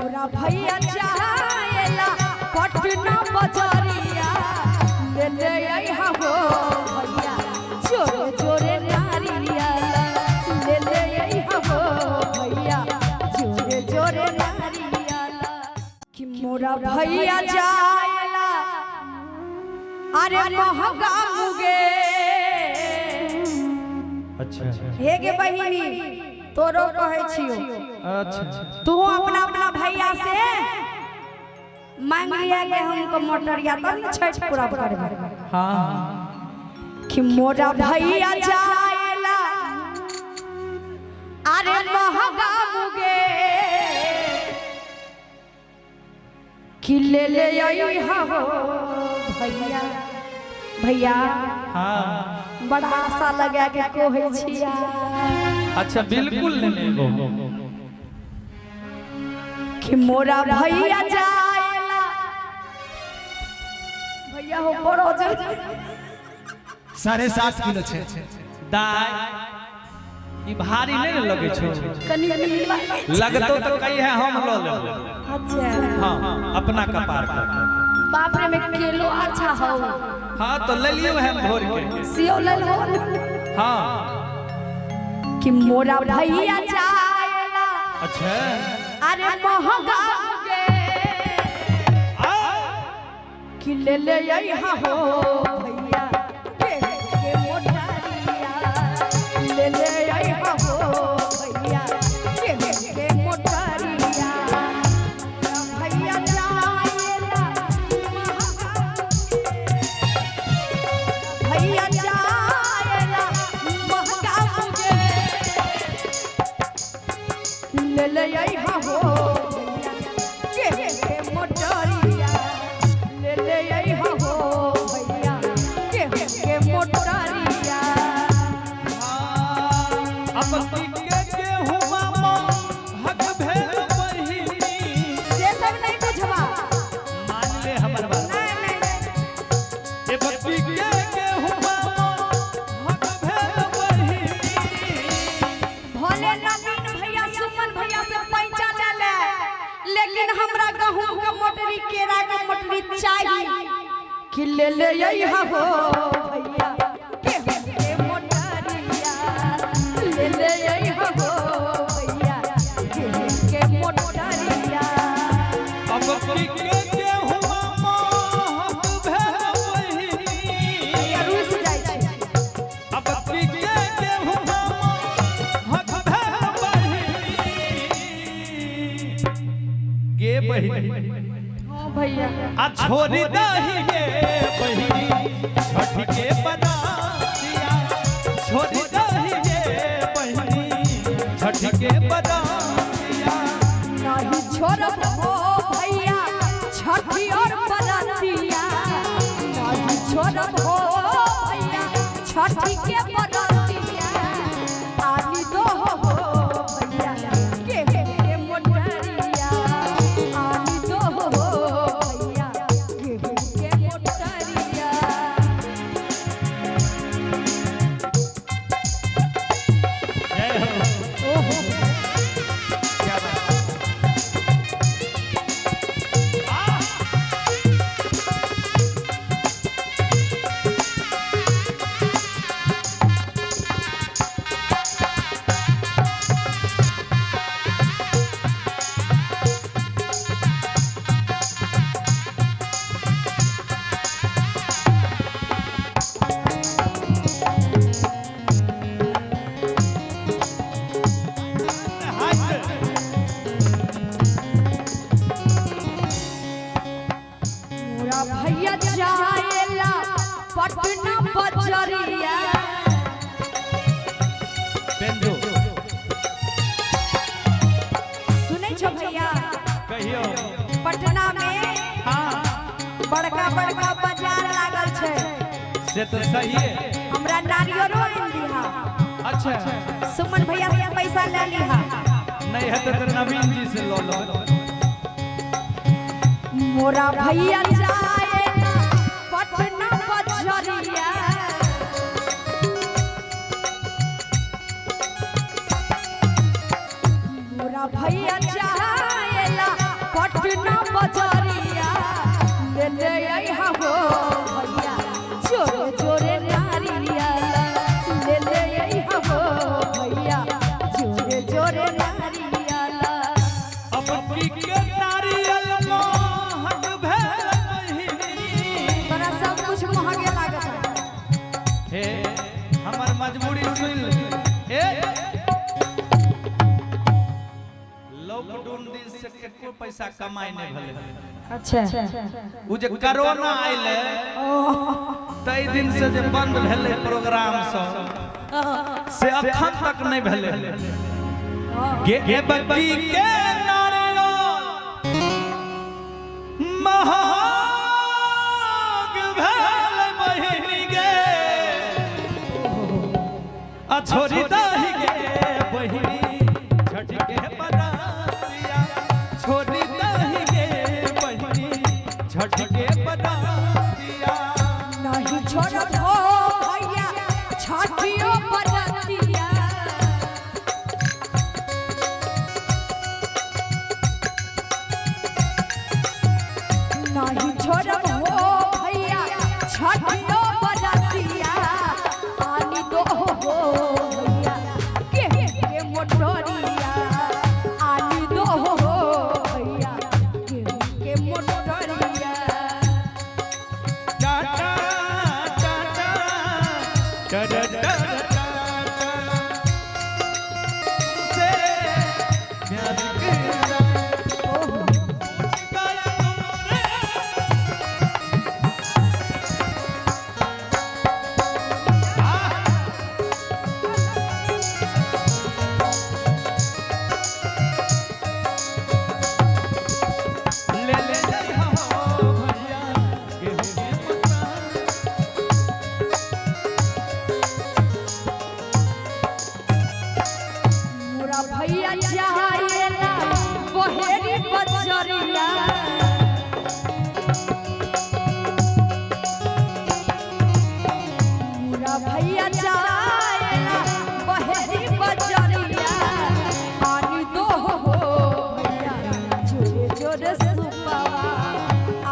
मोरा भैया जाएला पटना बजरिया ले ले आइहा हो भैया जोरे जोरे नारिया ले ले आइहा हो भैया जोरे जोरे नारिया कि मोरा भैया जाएला अरे महंगा मुगे अच्छा हे गे बहिनी तोरो कहे छियो अच्छा तू अपना अपना भैया से मांग लिया के हमको मोटरिया तब न छठ पूरा करबे हाँ कि मोरा भैया जाएला अरे महंगा मुगे कि ले ले आइहा हो भैया भैया हाँ बड़ा आशा लगा के कोहे छिया अच्छा बिल्कुल नहीं कि मोरा भैया जाएला भैया हो बड़ो जन 7.5 किलो छे दाई ई भारी नहीं न लगे छो कनी लगतो तो कई है हम लो ले अच्छा हाँ अपना कपार पर बाप रे में किलो अच्छा हो हाँ तो ले लियो है भोर के सियो ले लो हाँ कि मोरा भैया जाएला अच्छा अरे महंगा मुगे कि ले ले आइहा हो भैया के मोटरिया ले ले आइहा हो भैया के मोटरिया भैया जाएला महंगा भैया जाएला महंगा मुगे ले ले आइहा हो भैया के मोटरिया ले ले आइहा हो भैया के मोटरिया अब के हुआ हक भेल बहिनी से सब नहीं बुझवा मान ले हमर बात नहीं नहीं ए बत्ती के हुआ हक भेल बहिनी भोले नवीन भैया सुमन भैया से पैसा ले ले लेकिन हमरा गहूम के मोटरी केरा के मोटरी चाहिए कि ले ले आइहा हो भैया के मोटरिया ले ले आइहा हो भैया के मोटरिया अब के हुआ हक भेल बहिनी रुस जाय छै अब के हुआ हक भेल बहिनी गे बहिनी हां भैया आ छोरी दही गे बहिनी छठ के बना दिया छोरी दही गे बहिनी छठ के बना दिया नहीं छोड़ब हो भैया छठी और बरतिया नहीं छोड़ब हो भैया छठी के बरतिया आनी दो हो भैया के मोटरिया आनी दो हो भैया के मोटरिया जय हो ओहो क्या बात मोरा भैया जाएला पटना बजरिया बेंजो सुनै छो भैया कहियो पटना में हाँ बड़का बड़का बाजार लागल छै से तो सही है हमरा नारियरो आनि दिहा अच्छा सुमन भैया से पैसा ले लिहा नहीं है तो नवीन जी से लो लो मोरा भैया जाएला पटना बजरिया मोरा भैया जाएला पटना बजरिया ले ले आइहा हो भैया जोरे जोरे नारिया ले ले आइहा हो भैया जोरे जोरे नारिया अब की के नारियल महक भेल बहिनी तोरा सब कुछ महंगे लागत हे हमर मजबूरी सुन हे लॉकडाउन दिन से केको पैसा कमाई नहीं भले अच्छा उ जे कोरोना आइले तई दिन से जे बंद भेले प्रोग्राम सब से अखन तक नहीं भेले गे बकी के नारियल महक भेल बहिनी गे आ छोरी दही गे बहिनी छठ के बरातिया छोरी दही गे बहिनी छठ के बरातिया नहीं छोड़ब हो भैया छठियो बरतिया नहीं छोड़ब हो भैया छठियो बरतिया पानी दो हो भैया के मोटरिया आनी दो हो भैया के मोटरिया टाटा टाटा टाटा टाटा से प्यार करना ले ले जइहा हो भैया गेहूं के पत्ता मोरा भैया जाएला बहेरी बजरिया मोरा भैया जाएला बहेरी बजरिया आनी दो हो भैया जोरे जोरे सुपावा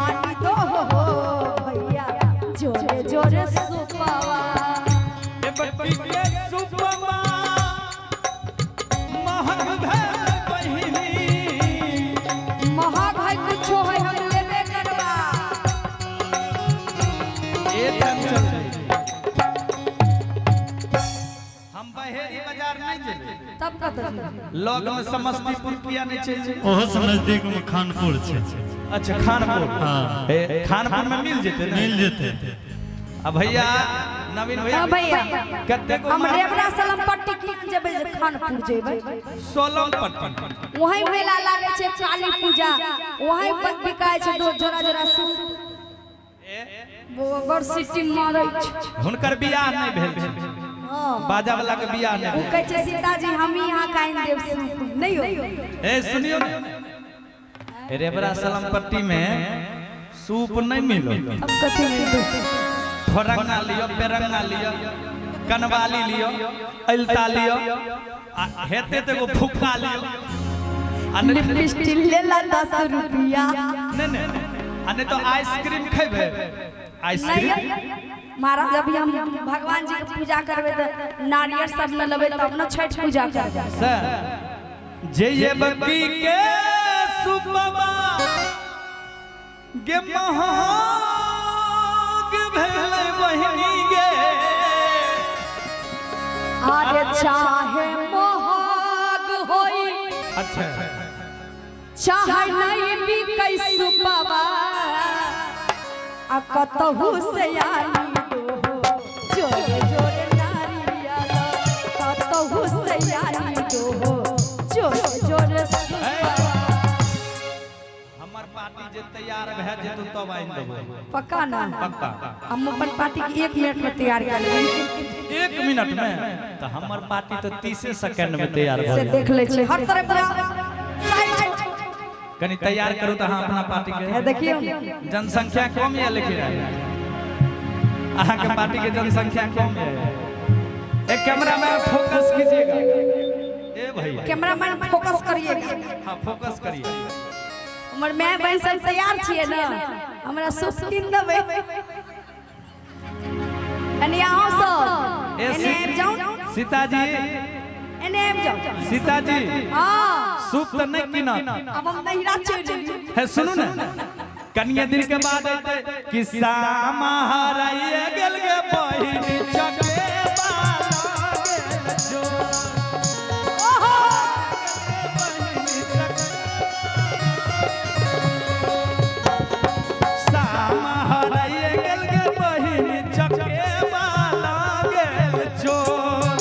आनी दो हो भैया जोरे जोरे सुपावा ए बट्टी के सुपमा महक भेल बहिनी महाग है कुछो है हम लेबे करवा ए चंचल हम बहेरी बाजार नहीं जेबे तब कत लग में समस्तीपुर किया नहीं चल जे ओहो से नजदीक में खानपुर छै। अच्छा खानपुर हाँ। ए खानपुर में मिल जेते ना? मिल जेते अब भैया नवीन भैया हां भैया कते को हम रेवरा सलम पट्टी की जेबे जे खानपुर जेबे सोलम पट्टी वहीं मेला लागे छे काली पूजा वहीं पर बिकाय छे दो जोरा जोरा सूट वो बड़ सिटी मारै छे हुनकर बियाह नहीं भेल छै हां बाजा वाला के बियाह नहीं वो भेल कहे छे सीताजी हम यहाँ काइन देव सूट नहीं हो ए सुनियो ना रेवरा सलम पट्टी में सूप नहीं मिलो अब कथि में दो फरंगा लियो पेरंगा लियो कनवाली लियो अलता लियो आ हेते तो एगो फुक्का लियो आ नहीं लिपस्टिक लेला 10 रुपया नहीं आ नहीं तो आइसक्रीम खेबे आइसक्रीम महाराज अभी हम भगवान जी के पूजा करबे त नारियल सब न लेबे तब न छठ पूजा करबे सर जे ये बकी के सुपमा गे महक भेल बहिनी गे अरे चाहे महग होई अच्छा चाहे नहीं बिकै सुपवा आ कतहु से आनी दो जोरे जोरे नारियल कतहु से आनी दो जोरे जोरे सुपवा हमर पार्टी जे तैयार भए जेतौ तब आइन देबो पक्का ना पक्का हम अपन पार्टी के 1 मिनट में तैयार कर लेंगे 1 मिनट में तो हमर पार्टी तो 30 सेकंड में तैयार से भए देख ले छी हर तरह पूरा कनी तैयार करू तो हाँ अपना पार्टी ये के देखियो जनसंख्या कम है लेकिन अहाँ के पार्टी के जनसंख्या कम है एक कैमरा में फोकस कीजिएगा ए भैया कैमरामैन फोकस करिएगा हाँ फोकस करिए हमर मैं बहन सब तैयार छिए ना हमरा सूप कीन देबै कनी आओ सब एने आबि जाऊ सीताजी एने आबि जाऊ सीताजी हां सूप तो नहीं कीना अब हम नहिरा चल जेबी है सुनू ना कनिया दिन के बाद आते कि सामा हराइए गेल गे बहिनी चके बाला गेल जो ओहो सामा हराइए गेल गे बहिनी चके बाला गेल जो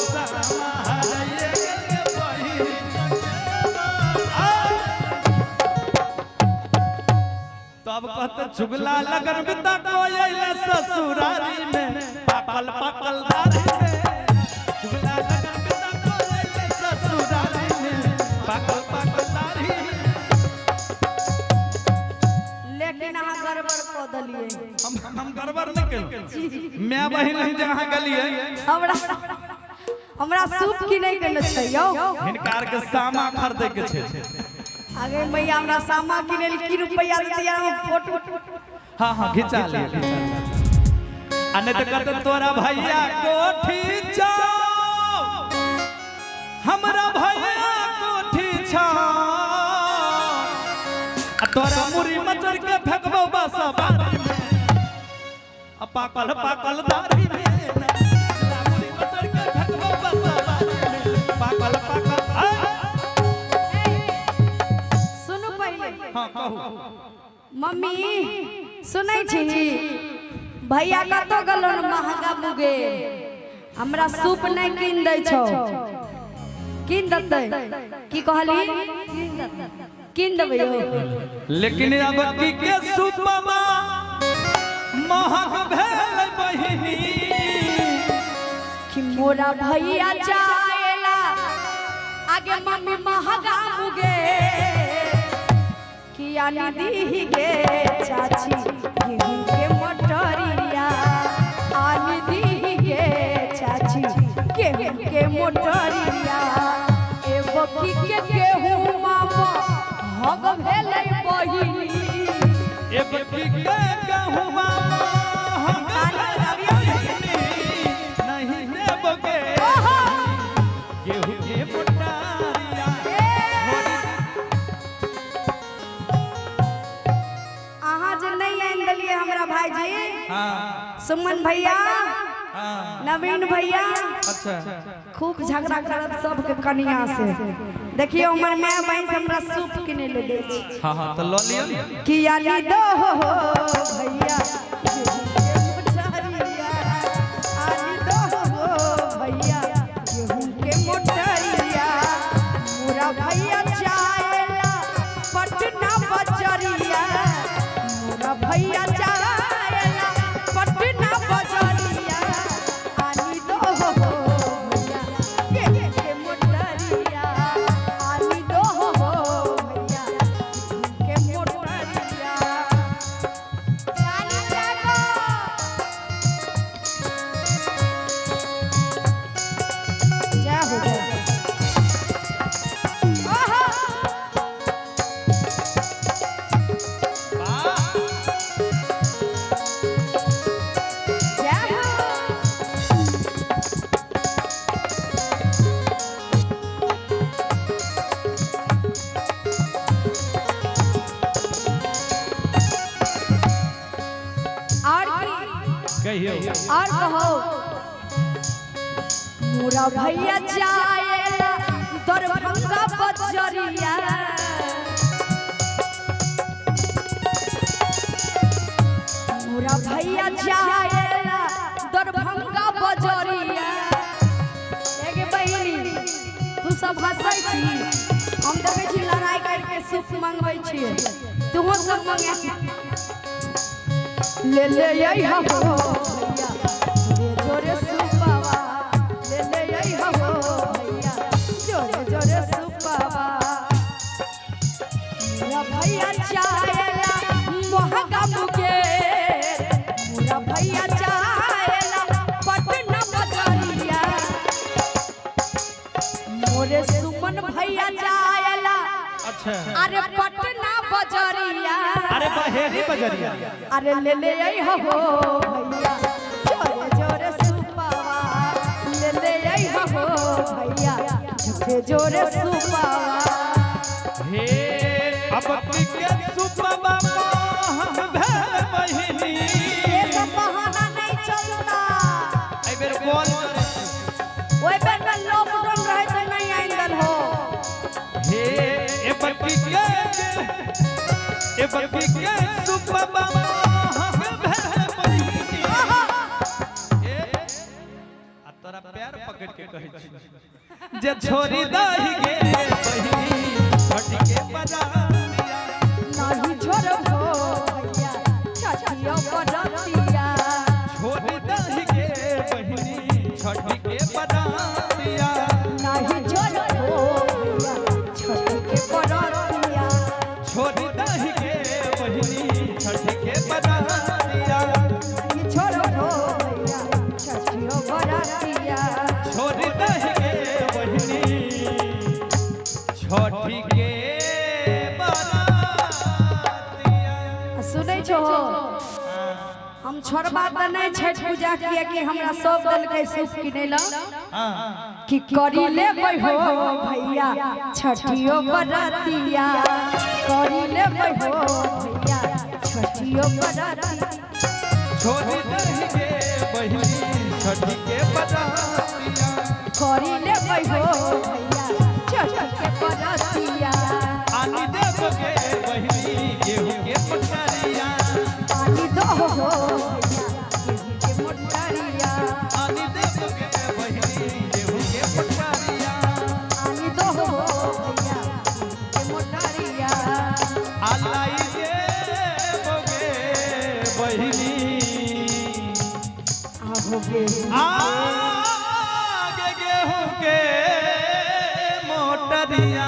सामा हराइए गेल गे बहिनी तब कहते चुगला लगन बिता कोयला ससुरारी में पाकल पाकल दारी में चुगला लगन बिता कोयला ससुरारी में पाकल पाकल दारी लेकिन अहाँ गड़बड़ क दलिए हम गड़बड़ नहीं केलौ मैं बहिन हम जहां गलिए हमरा सूप की नहीं करना चाहिए हिनकार के सामा खरीदे के छै आगे मैया हमरा सामा किने की रुपया दिया फोटो हां हां खिंचा ले आ नहीं तो कहते तोरा भैया कोठी जाओ हमरा भैया कोठी छा आ तोरा मुरी मचर के फेंकबो बस बारी में आ पाकल पाकल दारी में तोरा मुरी मचर के फेंकबो बस बारी में पाकल पाकल सुनो पहले हां कहू मम्मी सुनै छी भैया कतो गलो महंगा मुगे हमरा सूप नहीं किन दै छौ किन दतै की कहली किन देबै यौ लेकिन अब की के सूपमा महंग भेल बहिनी कि मोरा भैया जाएला आगे मम्मी महंगा मुगे किया निधि गे चाची गेहूं के मोटरिया आनी दी गे चाची गेहूं के मोटरिया ए बकी के गेहूं मामा हग भेलै बहिनी ए बकी के गेहूं मामा हग नहीं देबोगे गेहूं के मोटरिया हमरा भाईजी हां सुमन भैया हां नवीन भैया अच्छा खूब झगड़ा करत सबके कनिया से देखियो हमर माय बहन हमरा सूप किने ले दे छी हां हां तो ल लियो किया ली दो भैया आली दो भैया गेहूं के मोटरिया मोरा भैया जाएला पटना बजरिया मोरा भैया जाएला पटना बजरिया आली दो भैया गेहूं के मोटरिया आली दो भैया गेहूं के मोटरिया आली जागो जय हो जय ओहो जय हो और की कहियो और कहो मोरा भैया जाएला दरभंगा बजरिया मोरा भैया जाएला दरभंगा बजरिया एगे बहिनी तू सब हंसै छी हम देखै छी लड़ाई करके सूप मंगबै छी तूहो सब मंगे ले आई हो भैया जोरे जोरे सूपावा ले आई हो भैया जोरे जोरे सूपावा मेरा भैया जाएला महंगा मुगे मेरा भैया जाएला पटना बजरिया मोरे सुमन भैया जाएला अच्छा अरे पटना बजरिया हेरी बजरिया अरे ले ले आई हो भैया जोरे जोरे सुपावा ले ले आई हो भैया जोरे जोरे सुपावा हे अब के सुपवा हम भेल बहिनी ये सब बहाना नहीं चलता ए बेर बोल ओए बेर में लॉकडाउन रहे तो नहीं आइंदल हो हे ए बक्की के सुपवा हम भेल बहिनी आ तोरा पैर पकड़ के कहै छी जे छोरी दही गे बहिनी छठ के बजारिया नहीं छोड़ो भैया छठियो बरतिया छोरी दही गे बहिनी छठ के बजारिया नहीं छोड़ो भैया छठ के बरतिया छोरी दही गे बहिनी छठ के बजारिया नहीं छोड़ो भैया छठियो बरतिया छोरी दही गे बहिनी छठ के बजारिया सुनै छो हम छोड़बा त नहीं छठ पूजा किया कि हमरा सब दल के सूप किनेला कि करी लेबै हो भैया छठियो बरतिया करी लेबै हो भैया छठियो बरतिया छोरी दही गे बहिनी छठ के बजारिया करी लेबै हो भैया छठ के बरतिया आनी देव गे बहिनी गेहूं के पटरिया पानी दो हो भैया गेहूं के मोटरिया आनी देव गे बहिनी गेहूं के पटरिया पानी दो हो भैया गेहूं के मोटरिया आलाई देव गे बहिनी ahoge आगे गेहूं के मोटरिया